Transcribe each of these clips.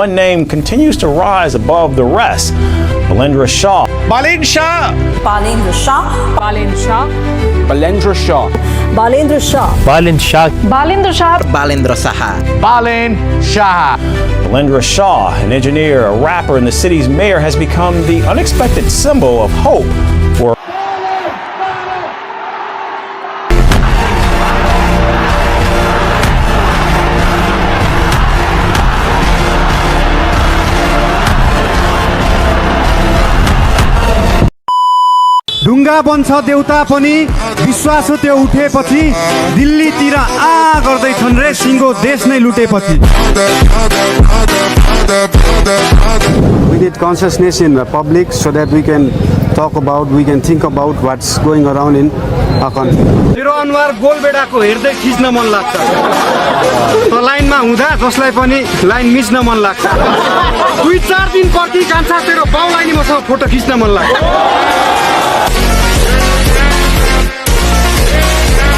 One name continues to rise above the rest, Balendra Shah. Balendra Shah. Balendra Shah. Balendra Shah. Balendra Shah. Balendra Shah. Balendra Shah. Balendra Shah. Balendra Shah. Balendra Shah. Balendra Shah, an engineer, a rapper, and the city's mayor, has become the unexpected symbol of hope for ढुङ्गा बन्छ देउता पनि विश्वास त्यो उठेपछि दिल्लीतिर गर्दैछन् रे सिङ्गो देश नै लुटेपछि We need consciousness in the public so that we can talk about, we can think about what's going around in our country. मेरो अनुहार गोलबेडाको हेर्दै खिच्न मन लाग्छ त लाइनमा हुँदा जसलाई पनि लाइन मिच्न मन लाग्छ 2-4 दिन पर्खी कान्छा तेरो बाउलाई नि मसँग फोटो खिच्न मन लाग्छ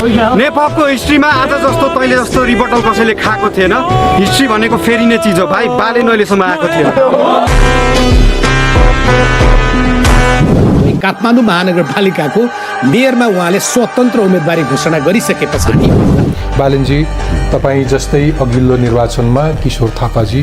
नेपालको हिस्ट्रीमा आज जस्तो तैले जस्तो रिबटल कसैले खाएको थिएन हिस्ट्री भनेको फेरिने चिज हो भाइ बाले नहिलेसम्म आएको थिएन काठमाडौँ महानगरपालिकाको मेयरमा उहाँले स्वतन्त्र उम्मेदवारी घोषणा गरिसके पछाडि बालेनजी तपाईँ जस्तै अघिल्लो निर्वाचनमा किशोर थापाजी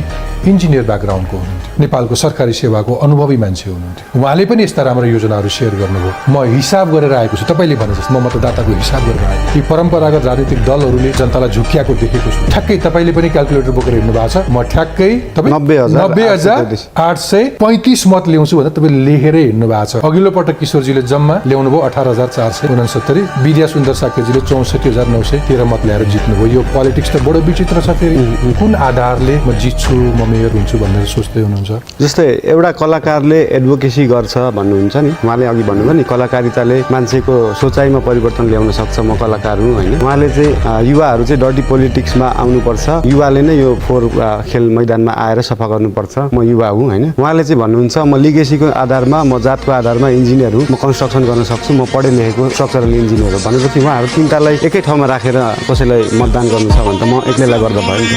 इन्जिनियर ब्याकग्राउन्डको हुनुहुन्थ्यो नेपालको सरकारी सेवाको अनुभवी मान्छे हुनुहुन्थ्यो उहाँले पनि यस्ता राम्रो योजनाहरू सेयर गर्नुभयो म हिसाब गरेर आएको छु तपाईँले भने जस्तो म मतदाताको हिसाब गरेर आएको यी परम्परागत राजनीतिक दलहरूले जनतालाई झुक्क्याएको देखेको छु ठ्याक्कै तपाईँले पनि क्यालकुलेटर बोकेर हिँड्नु भएको छ म ठ्याक्कै 90,835 मत ल्याउँछु भनेर तपाईँले लेखेरै हिँड्नु भएको छ अघिल्लो पटक किशोरजीले जम्मा ल्याउनु भयो 18,469 विद्या सुन्दर साक्यजीले 64,913 मत ल्याएर जित्नुभयो यो पोलिटिक्स त बडो विचित्र छ फेरि कुन आधारले म जित्छु म मेयर हुन्छु भनेर सोच्दै हुनुहुन्छ जस्तै एउटा कलाकारले एडभोकेसी गर्छ भन्नुहुन्छ नि उहाँले अघि भन्नुभयो नि कलाकारिताले मान्छेको सोचाइमा परिवर्तन ल्याउन सक्छ म कलाकार हुँ हैन उहाँले चाहिँ युवाहरू चाहिँ डर्टी पोलिटिक्समा आउनुपर्छ युवाले नै यो फोहोर खेल मैदानमा आएर सफा गर्नुपर्छ म युवा हुँ हैन उहाँले चाहिँ भन्नुहुन्छ म लिगेसीको आधारमा म जातको आधारमा इन्जिनियर हुँ म कन्स्ट्रक्सन गर्न सक्छु म पढे लेखेको स्ट्रक्चरल इन्जिनियर हो भनेपछि उहाँहरू तीनटालाई एकै ठाउँमा राखेर कसैलाई मतदान गर्नु छ भने त म एक्लैलाई गर्दा भयो नि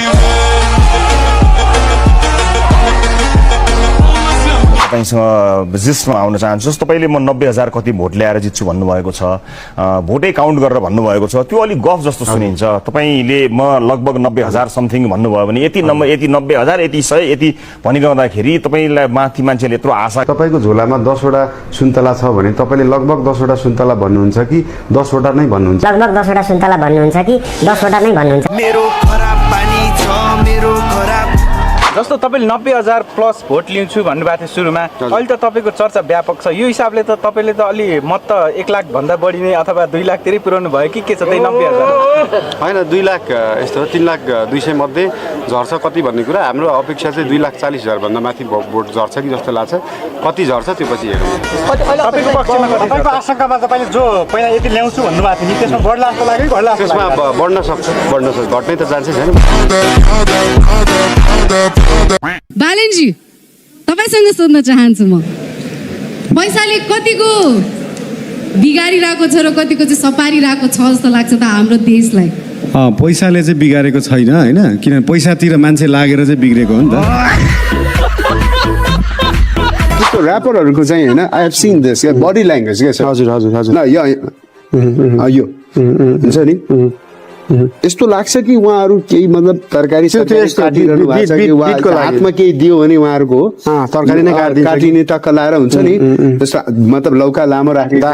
तपाईसँग जिस्टमा आउन चाहन्छु जस्तो तपाईँले म 90,000 कति भोट ल्याएर जित्छु भन्नुभएको छ भोटै काउन्ट गरेर भन्नुभएको छ त्यो अलिक गफ जस्तो सुनिन्छ तपाईँले म लगभग 90,000 समथिङ भन्नुभयो भने यति 90,000 यति 100 यति भनिरहँदाखेरि तपाईँलाई माथि मान्छेले यत्रो आशा तपाईँको झोलामा 10 वटा सुन्तला छ भने तपाईँले लगभग 10 वटा सुन्तला भन्नुहुन्छ कि 10 वटा नै भन्नुहुन्छ लगभग 10 वटा सुन्तला भन्नुहुन्छ कि 10 वटा नै भन्नुहुन्छ मेरो खराब पानी छ मेरो खराब जस्तो तपाईँले 90,000 प्लस भोट लिन्छु भन्नुभएको थियो सुरुमा अहिले त तपाईँको चर्चा व्यापक छ यो हिसाबले त तपाईँले त अलि मत त 1 लाख भन्दा बढी नै अथवा 2 लाख तिरै पुर्याउनु भयो कि के छ त्यही 90,000 होइन 2 लाख यस्तो 3,200,000 मध्ये झर्छ कति भन्ने कुरा हाम्रो अपेक्षा चाहिँ 2,40,000 भन्दा माथि भोट झर्छ कि जस्तो लाग्छ कति झर्छ त्यो पछि हेरौँ तपाईको पक्षमा तपाईको आशंकामा तपाईले जो पहिला यति ल्याउँछु भन्नुभएको थियो नि त्यसमा बढ्ला जस्तो लाग्यो कि घट्ला त्यसमा बढ्न सक्छ घट्नै त चान्सै छैन बालेनजी तपाईसँग सोध्न चाहन्छु म पैसाले कतिको बिगारिरहेको छ र कतिको चाहिँ सपारिरहेको छ जस्तो लाग्छ त हाम्रो देशलाई पैसाले चाहिँ बिगारेको छैन हैन किनभने पैसातिर मान्छे लागेर चाहिँ बिग्रेको हो नि त त्यस्तो र्यापरहरूको चाहिँ हैन I have seen this body language के छ हजुर हजुर हजुर यो हुन्छ नि यस्तो लाग्छ कि उहाँहरू केही मतलब तरकारी काटिरहनु भएको छ कि हातमा केही दियो भने उहाँहरूको तरकारी नै काटिने टक्क लाएर हुन्छ नि जस्तो मतलब लौका लामो राखेको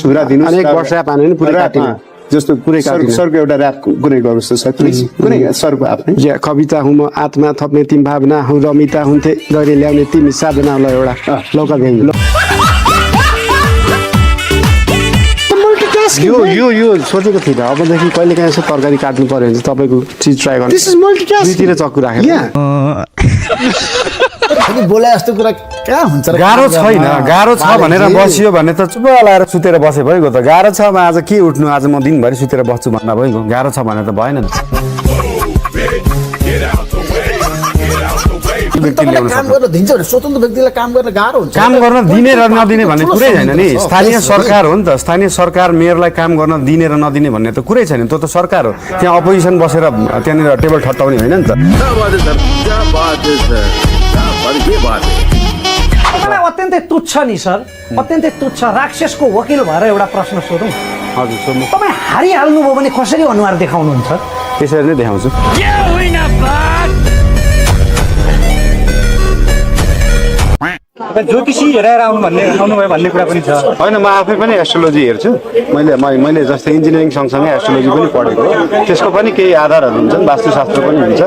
छुरा दिनु एक वर्ष पानी नि पुरै काटिनु जस्तो पुरै काटिनु सरको एउटा र्याप कुनै गर्नुस् सर प्लिज कुनै सरको आफ्नै कविता हुँ म आत्मा थप्ने तिमी भावना हुँ रमिता हुन्थे जहिले ल्याउने तिमी साधना ल एउटा लौका गई यो सोचेको थिएन अबदेखि कहिले काहीँ यसो तरकारी काट्नु पर्यो भने चाहिँ तपाईँको चिज ट्राई गर्नु दुईतिर चक्कु राखेर बोला जस्तो कुरा कहाँ हुन्छ गाह्रो छैन गाह्रो छ भनेर बसियो भने त चुप लाएर सुतेर बसे भइगयो त गाह्रो छ आज के उठ्नु आज म दिनभरि सुतेर बस्छु भन्दा भइगयो गाह्रो छ भने त भएन नि व्यक्ति ल्याउन काम सक्नु गर्न दिन्छ भने स्वतन्त्र व्यक्तिलाई काम गर्न गाह्रो हुन्छ काम गर्न दिने र नदिने भन्ने कुरै छैन नि स्थानीय सरकार हो नि त स्थानीय सरकार मेयरलाई काम गर्न दिने र नदिने भन्ने त कुरै छैन त्यो त सरकार हो त्यहाँ अपोजिसन बसेर त्यहाँनिर टेबल ठट्टाउने होइन नि त तपाईलाई अत्यन्तै तुच्छ नि सर अत्यन्तै तुच्छ राक्षसको वकिल भएर एउटा प्रश्न सोधौँ हजुर सोध्नु तपाईँ हारिहाल्नुभयो भने कसरी अनुहार देखाउनुहुन्छ त्यसरी नै देखाउँछु ज्योतिषी हेरेर आउनुभयो भन्ने कुरा पनि छ होइन म आफै पनि एस्ट्रोलोजी हेर्छु मैले जस्तै इन्जिनियरिङ सँगसँगै एस्ट्रोलोजी पनि पढेको त्यसको पनि केही आधारहरू हुन्छन् वास्तुशास्त्र पनि हुन्छ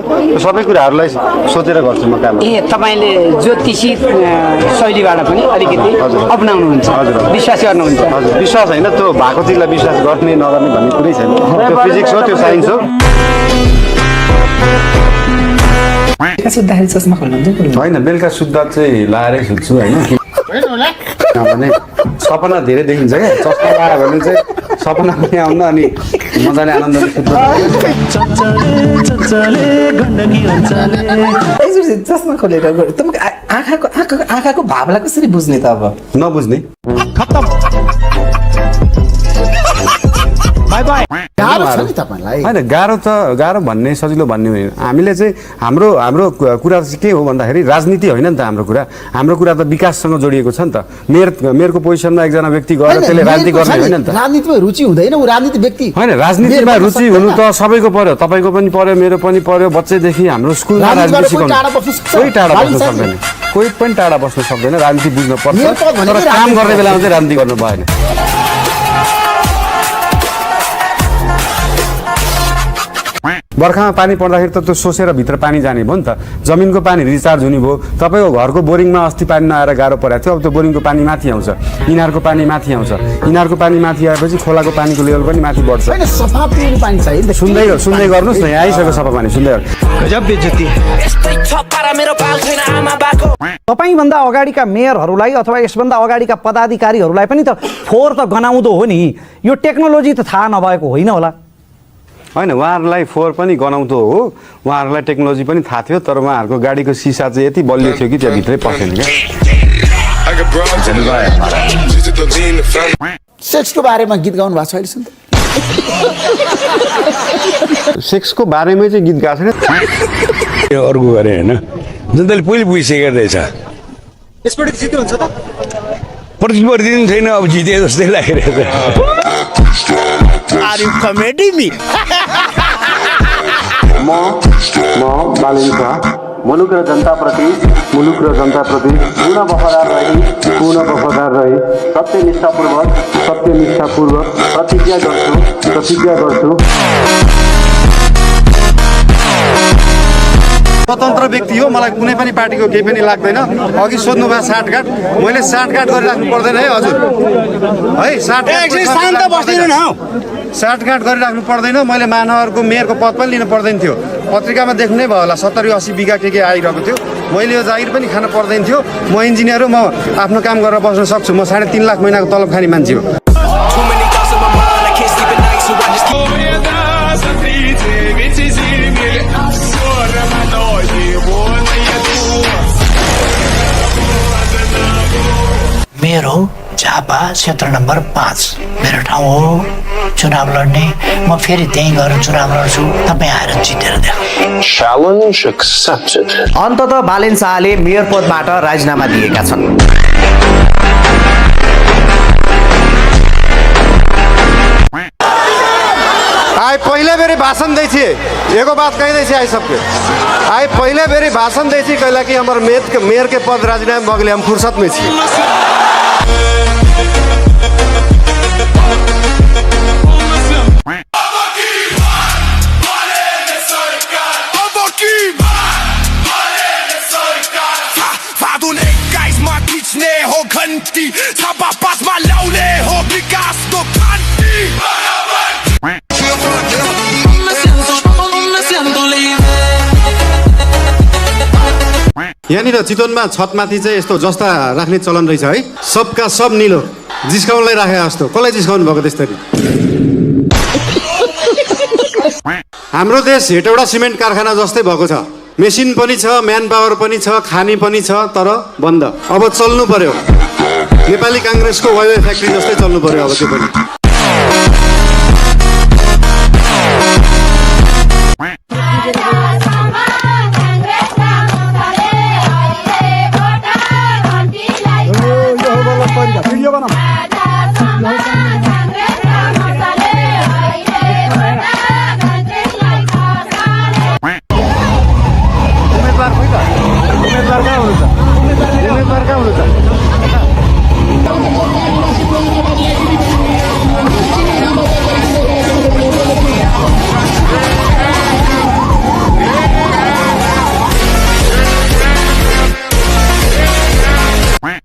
सबै कुराहरूलाई सोचेर गर्छु म काम तपाईँले ज्योतिषी शैलीबाट पनि अलिकति अपनाउनुहुन्छ विश्वास गर्नुहुन्छ हजुर विश्वास होइन त्यो भएको चिजलाई विश्वास गर्ने नगर्ने भन्ने कुरै छैन त्यो फिजिक्स हो त्यो साइन्स हो सुत्दाखेरि चस्मा खोल्नुहुन्छ होइन बेलुका सुत्दा चाहिँ लाएरै सुत्छु होइन भने सपना धेरै देखिन्छ क्या चस्मा लगायो भने चाहिँ सपना पनि आउनु अनि मजाले आनन्दले सुत्नु चस्मा खोलेर तपाईँको आँखाको भावलाई कसरी बुझ्ने त अब नबुझ्ने गाह्रो छ नि तपाईँलाई होइन गाह्रो भन्ने सजिलो भन्ने होइन हामीले चाहिँ हाम्रो कुरा चाहिँ के हो भन्दाखेरि राजनीति होइन नि त हाम्रो कुरा त विकाससँग जोडिएको छ नि त मेयरको पोजिसनमा एकजना व्यक्ति गएर त्यसले राजनीति गर्ने होइन नि त राजनीतिमा रुचि हुँदैन ऊ राजनीति व्यक्ति होइन राजनीतिमा रुचि हुनु त सबैको पर्यो तपाईँको पनि पर्यो मेरो पनि पर्यो बच्चैदेखि हाम्रो स्कुलमा राजनीति सिकाउनु कोही टाढा बस्न सक्दैन कोही पनि टाढा बस्न सक्दैन राजनीति बुझ्नु पर्छ तर काम गर्ने बेलामा चाहिँ राजनीति गर्नु भएन बर्खामा पानी पर्दाखेरि त त्यो सोसेर भित्र पानी जाने भयो नि त जमिनको पानी रिचार्ज हुने भयो तपाईँको घरको बोरिङमा अस्ति पानी नआएर गाह्रो परेको थियो अब त्यो बोरिङको पानी माथि आउँछ इनारको पानी माथि आउँछ इनारको पानी माथि आएपछि खोलाको पानीको लेभल पनि माथि बढ्छ सफा पिउने पानी चाहियो सुन्दै गर्नुहोस् न यहाँ आइसक्यो सफा पानी सुन्दै तपाईँभन्दा अगाडिका मेयरहरूलाई अथवा यसभन्दा अगाडिका पदाधिकारीहरूलाई पनि त फोहोर त गनाउँदो हो नि यो टेक्नोलोजी त थाहा नभएको होइन होला होइन उहाँहरूलाई फोहोर पनि गनाउँदो हो उहाँहरूलाई टेक्नोलोजी पनि थाहा थियो तर उहाँहरूको गाडीको सिसा चाहिँ यति बलियो थियो कि त्यहाँभित्रै पसेन क्या सेक्सको बारेमा गीत गाउनु भएको छ अहिलेसम्म सेक्सको बारेमै चाहिँ गीत गाएको छैन अर्को गरे होइन जनताले पहिले बुझिसकेको रहेछ यसपटि जित्नुहुन्छ त प्रतिस्पर्धी पनि छैन अब जिते जस्तै लागिरहेछ म बालेन शाह मुलुक र जनताप्रति पूर्ण वफादार रही सत्यनिष्ठापूर्वक प्रतिज्ञा गर्छु स्वतन्त्र व्यक्ति हो मलाई कुनै पनि पार्टीको केही पनि लाग्दैन अघि सोध्नु भयो साटगाट मैले साटगाट गरिराख्नु पर्दैन है हजुर है साटगाट गरिराख्नु पर्दैन मैले महानगरको मेयरको पद पनि लिनु पर्दैन थियो पत्रिकामा देख्नु नै भयो होला 70-80 बिघा के आइरहेको थियो मैले यो जागिर पनि खान पर्दैन थियो म इन्जिनियर हो म आफ्नो काम गरेर बस्न सक्छु म 3.5 लाख महिनाको तलब खाने मान्छे हो मेरो झापा क्षेत्र नम्बर 5 मेरो ठाउँ हो चुनाव लड्ने म फेरि त्यहीँ गएर चुनाव लड्छु तपाईँ आएर जितेर देखाउनु अन्तत बालेन शाहले मेयर पदबाट राजीनामा दिएका छन् आए पहले बेरी भाषण दै छी एगो बात कह दै छी आइ सबके आइ पहले बेरी भाषण दै छी कहला कि हमर मेयर के पद राजीनामा भ गेलै हम फुर्सत में छी यहाँनिर चितवनमा छतमाथि चाहिँ यस्तो जस्ता राख्ने चलन रहेछ है सबका सब निलो जिस्काउनलाई राखे जस्तो कसलाई जिस्काउनु भएको त्यसरी हाम्रो देश हेटौडा सिमेन्ट कारखाना जस्तै भएको छ मेसिन पनि छ, म्यान पावर पनि छ, खानी पनि छ, तर बन्द। अब चल्नु पर्यो, नेपाली काङ्ग्रेसको वाइवाई फ्याक्ट्री जस्तै चल्नु पर्यो अब त्यो पनि।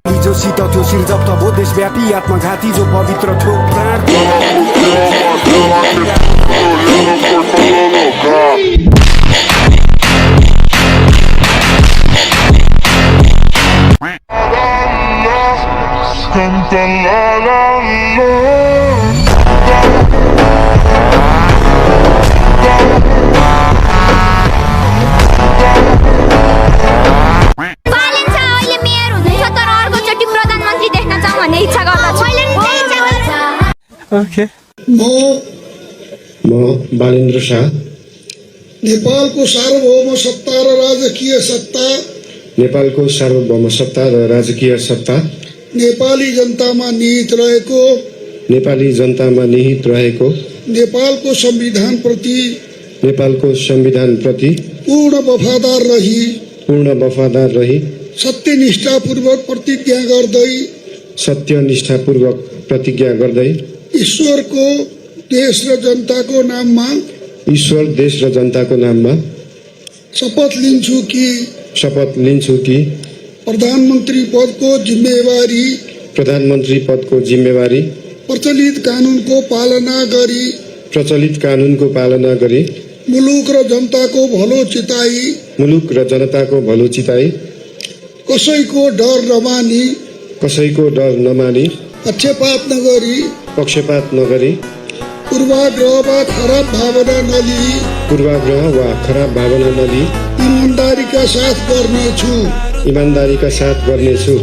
हिजोसित त्यो सिर्जप्त भो देशव्यापी आत्मघाती जो पवित्र ठोक प्राण म बालेन्द्र शाह नेपालको सार्वभौम सत्ता र राजकीय सत्ता नेपालको सार्वभौम सत्ता र राजकीय सत्ता नेपाली जनतामा निहित रहेको नेपालको संविधान प्रति पूर्ण वफादार रही सत्यनिष्ठापूर्वक प्रतिज्ञा गर्दै ईश्वर देश र जनताको नाममा शपथ लिन्छु कि प्रधानमन्त्री पदको जिम्मेवारी प्रचलित कानुनको पालना गरी मुलुक र जनताको भलो चिताई कसैको डर नमानी पक्षपात नगरी पूर्वाग्रह वा खराब भावना नलिई ईमानदारीका साथ गर्नेछु